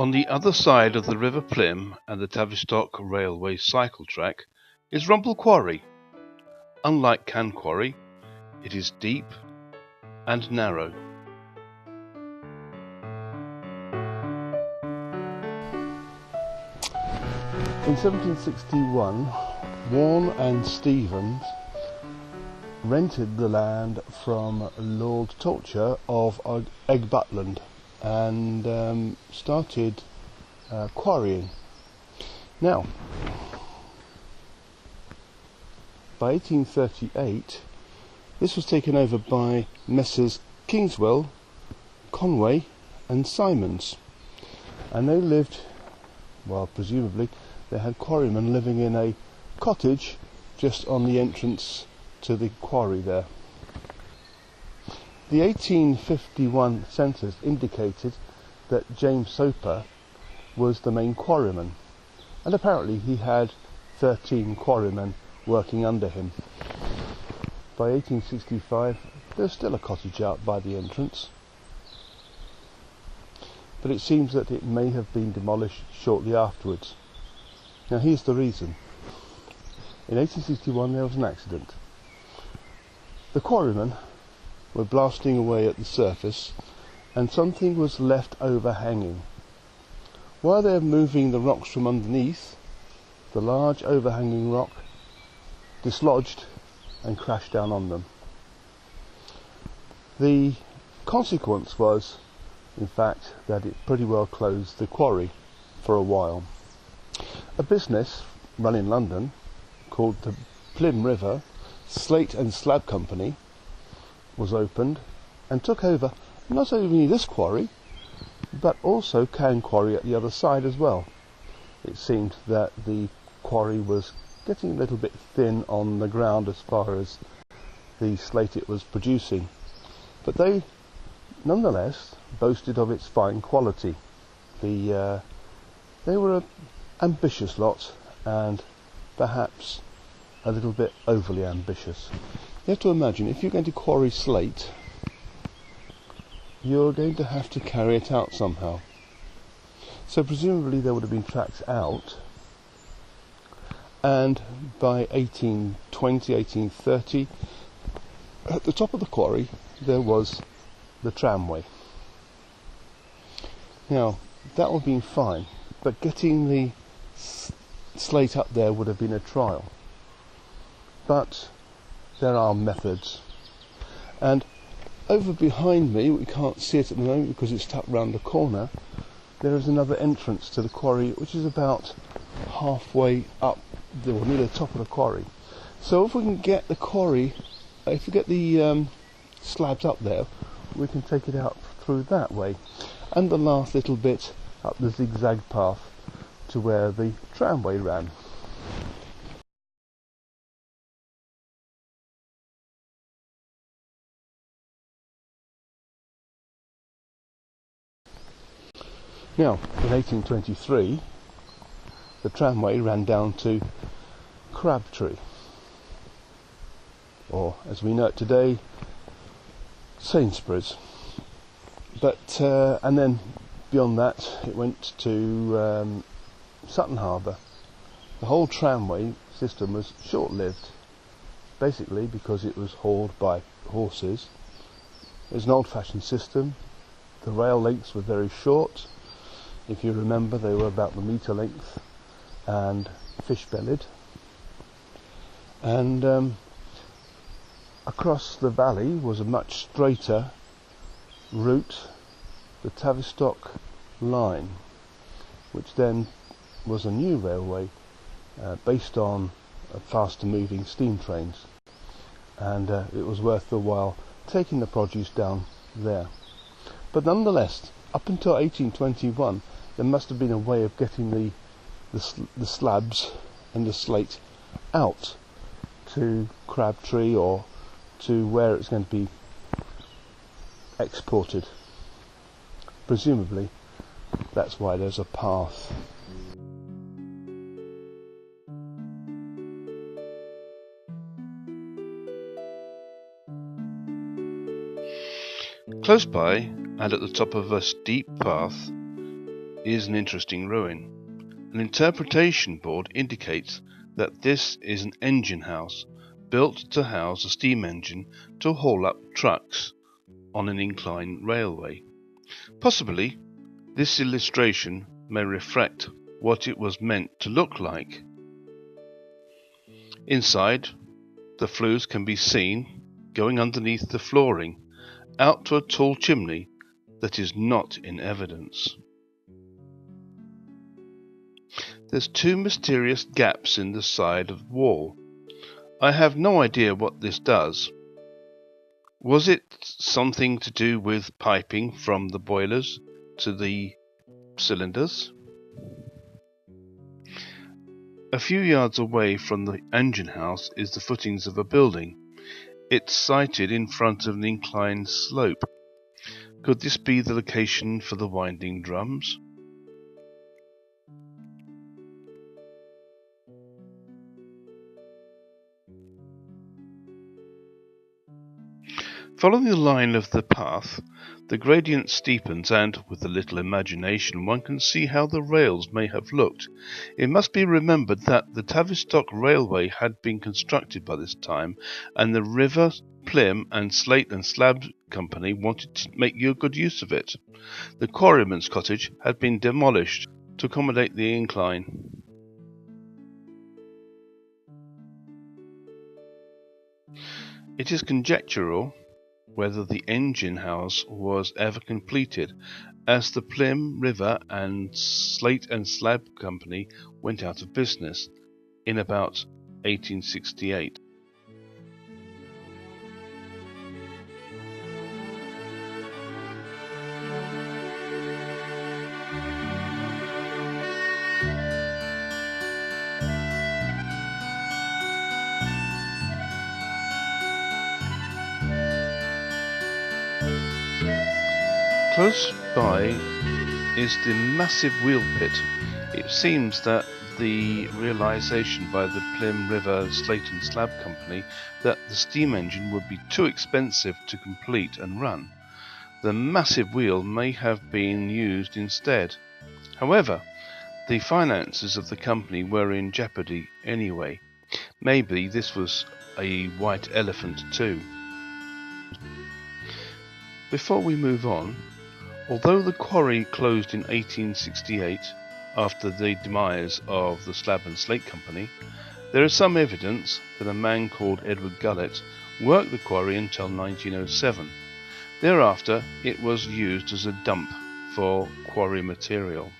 On the other side of the River Plym and the Tavistock railway cycle track is Rumple Quarry. Unlike Cann Quarry, it is deep and narrow. In 1761, Warne and Stevens rented the land from Lord Torture of Egbutland and started quarrying. Now, by 1838, this was taken over by Messrs. Kingswell, Conway and Simons, and they lived, well, presumably they had quarrymen living in a cottage just on the entrance to the quarry there. The 1851 census indicated that James Soper was the main quarryman, and apparently he had 13 quarrymen working under him. By 1865 there's still a cottage out by the entrance, but it seems that it may have been demolished shortly afterwards. Now here's the reason. In 1861 there was an accident. The quarrymen were blasting away at the surface and something was left overhanging. While they were moving the rocks from underneath, the large overhanging rock dislodged and crashed down on them. The consequence was, in fact, that it pretty well closed the quarry for a while. A business run in London called the Plym River Slate and Slab Company was opened and took over not only this quarry but also Cann Quarry at the other side as well. It seemed that the quarry was getting a little bit thin on the ground as far as the slate it was producing, but they nonetheless boasted of its fine quality. They were an ambitious lot, and perhaps a little bit overly ambitious. You have to imagine, if you're going to quarry slate, you're going to have to carry it out somehow. So presumably there would have been tracks out, and by 1820, 1830, at the top of the quarry there was the tramway. Now, that would have been fine, but getting the slate up there would have been a trial. But there are methods. And over behind me, we can't see it at the moment because it's tucked round the corner, there is another entrance to the quarry which is about halfway up, or near the top of the quarry. So if we can get the quarry, if we get the slabs up there, we can take it out through that way. And the last little bit up the zigzag path to where the tramway ran. Now, in 1823, the tramway ran down to Crabtree, or as we know it today, Sainsbury's. But and then beyond that, it went to Sutton Harbour. The whole tramway system was short-lived, basically because it was hauled by horses. It was an old-fashioned system. The rail lengths were very short. If you remember, they were about the metre length and fish-bellied. And across the valley was a much straighter route, the Tavistock line, which then was a new railway based on faster moving steam trains, and it was worth the while taking the produce down there. But nonetheless, up until 1821 there must have been a way of getting the slabs and the slate out to Crabtree or to where it's going to be exported. Presumably that's why there's a path. Close by, and at the top of a steep path, is an interesting ruin. An interpretation board indicates that this is an engine house built to house a steam engine to haul up trucks on an incline railway. Possibly, this illustration may reflect what it was meant to look like. Inside, the flues can be seen going underneath the flooring out to a tall chimney that is not in evidence. There's two mysterious gaps in the side of the wall. I have no idea what this does. Was it something to do with piping from the boilers to the cylinders? A few yards away from the engine house is the footings of a building. It's sited in front of an inclined slope. Could this be the location for the winding drums? Following the line of the path, the gradient steepens and, with a little imagination, one can see how the rails may have looked. It must be remembered that the Tavistock Railway had been constructed by this time, and the River Plym and Slate and Slab Company wanted to make good use of it. The quarryman's cottage had been demolished to accommodate the incline. It is conjectural whether the engine house was ever completed, as the Plym River and Slate and Slab Company went out of business in about 1868. Close by is the massive wheel pit. It seems that the realization by the Plym River Slate and Slab Company that the steam engine would be too expensive to complete and run. The massive wheel may have been used instead. However, the finances of the company were in jeopardy anyway. Maybe this was a white elephant too. Before we move on, although the quarry closed in 1868, after the demise of the Slab and Slate Company, there is some evidence that a man called Edward Gullett worked the quarry until 1907. Thereafter, it was used as a dump for quarry material.